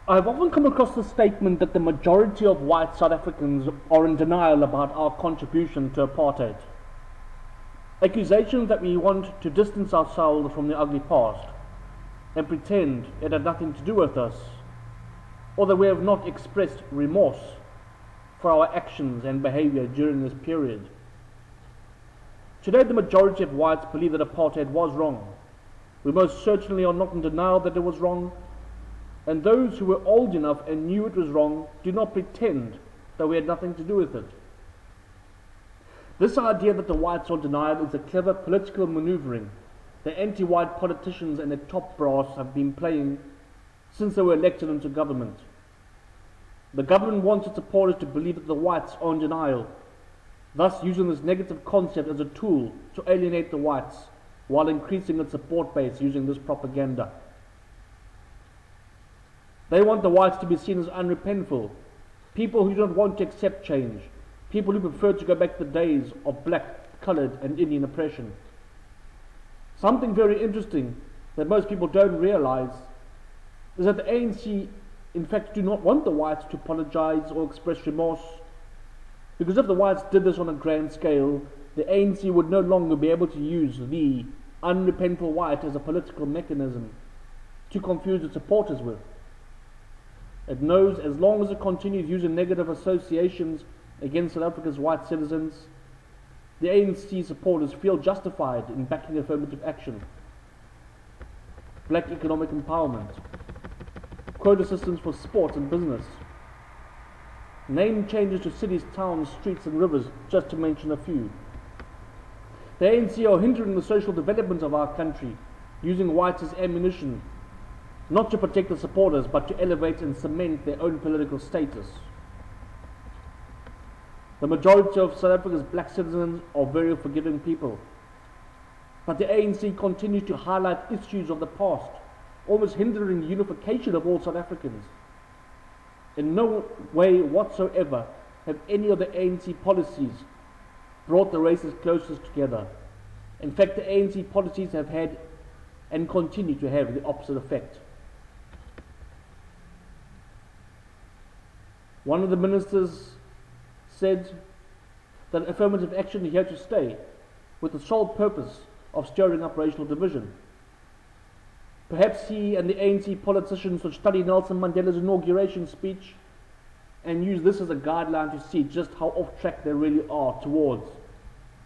I've often come across the statement that the majority of white South Africans are in denial about our contribution to apartheid. Accusations that we want to distance ourselves from the ugly past and pretend it had nothing to do with us, or that we have not expressed remorse for our actions and behaviour during this period. Today, the majority of whites believe that apartheid was wrong. We most certainly are not in denial that it was wrong, and those who were old enough and knew it was wrong do not pretend that we had nothing to do with it. This idea that the whites are in denial is a clever political manoeuvring that anti-white politicians and their top brass have been playing since they were elected into government. The government wants its supporters to believe that the whites are in denial, thus using this negative concept as a tool to alienate the whites while increasing its support base using this propaganda. They want the whites to be seen as unrepentful, people who do not want to accept change, people who prefer to go back to the days of black, coloured and Indian oppression. Something very interesting that most people don't realise is that the ANC in fact do not want the whites to apologise or express remorse, because if the whites did this on a grand scale, the ANC would no longer be able to use the unrepentful white as a political mechanism to confuse its supporters with. It knows as long as it continues using negative associations against South Africa's white citizens, the ANC supporters feel justified in backing affirmative action, black economic empowerment, quota systems for sport and business, name changes to cities, towns, streets and rivers, just to mention a few. The ANC are hindering the social development of our country, using whites as ammunition, not to protect the supporters, but to elevate and cement their own political status. The majority of South Africa's black citizens are very forgiving people, but the ANC continues to highlight issues of the past, almost hindering the unification of all South Africans. In no way whatsoever have any of the ANC policies brought the races closer together. In fact, the ANC policies have had and continue to have the opposite effect. One of the ministers said that affirmative action is here to stay, with the sole purpose of stirring up racial division. Perhaps he and the ANC politicians should study Nelson Mandela's inauguration speech and use this as a guideline to see just how off track they really are towards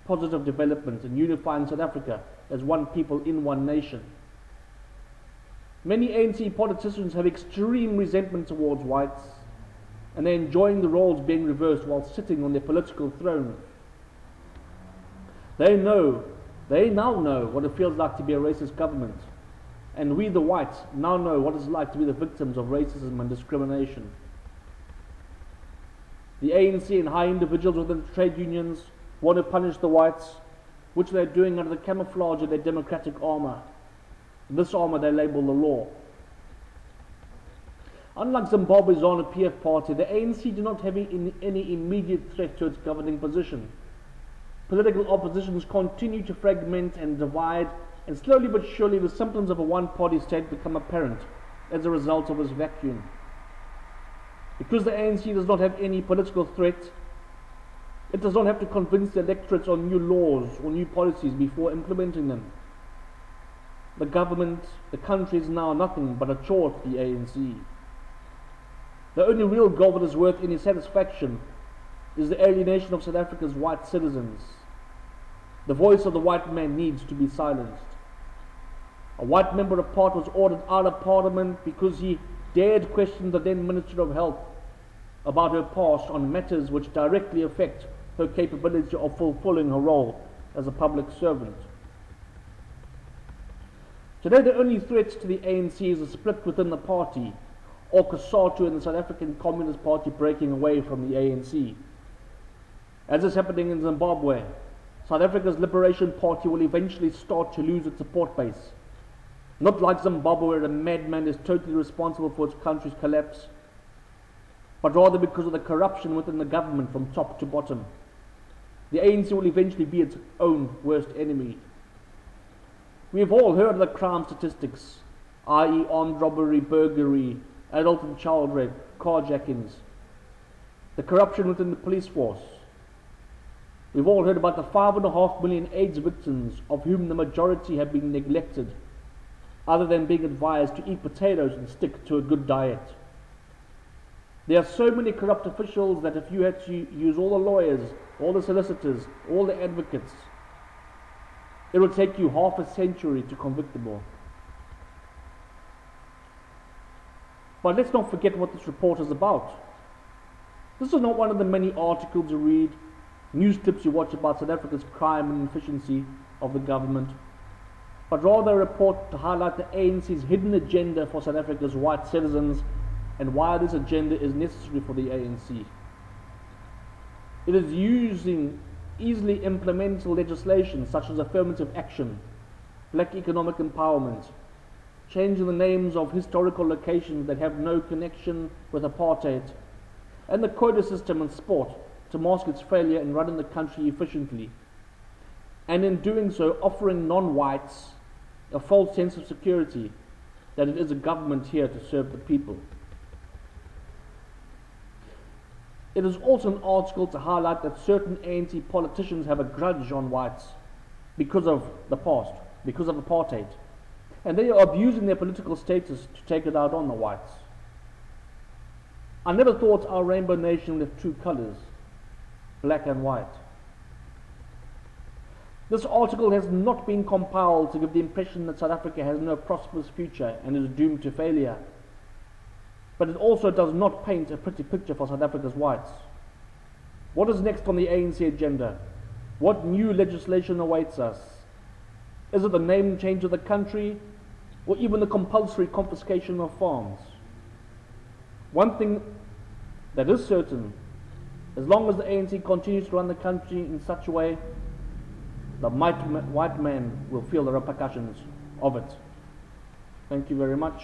positive development and unifying South Africa as one people in one nation. Many ANC politicians have extreme resentment towards whites, and they're enjoying the roles being reversed while sitting on their political throne. They now know what it feels like to be a racist government, and we the whites now know what it's like to be the victims of racism and discrimination. The ANC and high individuals within the trade unions want to punish the whites, which they're doing under the camouflage of their democratic armour. This armour they label the law. Unlike Zimbabwe's ZANU-PF party, the ANC do not have any immediate threat to its governing position. Political oppositions continue to fragment and divide, and slowly but surely the symptoms of a one-party state become apparent as a result of this vacuum. Because the ANC does not have any political threat, it does not have to convince the electorates on new laws or new policies before implementing them. The government, the country is now nothing but a chore to the ANC. The only real goal that is worth any satisfaction is the alienation of South Africa's white citizens. The voice of the white man needs to be silenced. A white member of parliament was ordered out of parliament because he dared question the then Minister of Health about her past on matters which directly affect her capability of fulfilling her role as a public servant. Today the only threat to the ANC is a split within the party, or COSATU and the South African Communist Party breaking away from the ANC. As is happening in Zimbabwe, South Africa's Liberation Party will eventually start to lose its support base. Not like Zimbabwe, where a madman is totally responsible for its country's collapse, but rather because of the corruption within the government from top to bottom. The ANC will eventually be its own worst enemy. We have all heard of the crime statistics, i.e. armed robbery, burglary, adult and child rape, carjackings, the corruption within the police force. We've all heard about the 5.5 million AIDS victims, of whom the majority have been neglected, other than being advised to eat potatoes and stick to a good diet. There are so many corrupt officials that if you had to use all the lawyers, all the solicitors, all the advocates, it would take you half a century to convict them all. But let's not forget what this report is about. This is not one of the many articles you read, news clips you watch about South Africa's crime and inefficiency of the government, but rather a report to highlight the ANC's hidden agenda for South Africa's white citizens and why this agenda is necessary for the ANC. It is using easily implementable legislation such as affirmative action, black economic empowerment, changing the names of historical locations that have no connection with apartheid, and the quota system in sport to mask its failure in running the country efficiently, and in doing so offering non-whites a false sense of security that it is a government here to serve the people. It is also an article to highlight that certain ANC politicians have a grudge on whites because of the past, because of apartheid, and they are abusing their political status to take it out on the whites. I never thought our rainbow nation with two colors, black and white. This article has not been compiled to give the impression that South Africa has no prosperous future and is doomed to failure. But it also does not paint a pretty picture for South Africa's whites. What is next on the ANC agenda? What new legislation awaits us? Is it the name change of the country, or even the compulsory confiscation of farms? One thing that is certain, as long as the ANC continues to run the country in such a way, the white man will feel the repercussions of it. Thank you very much.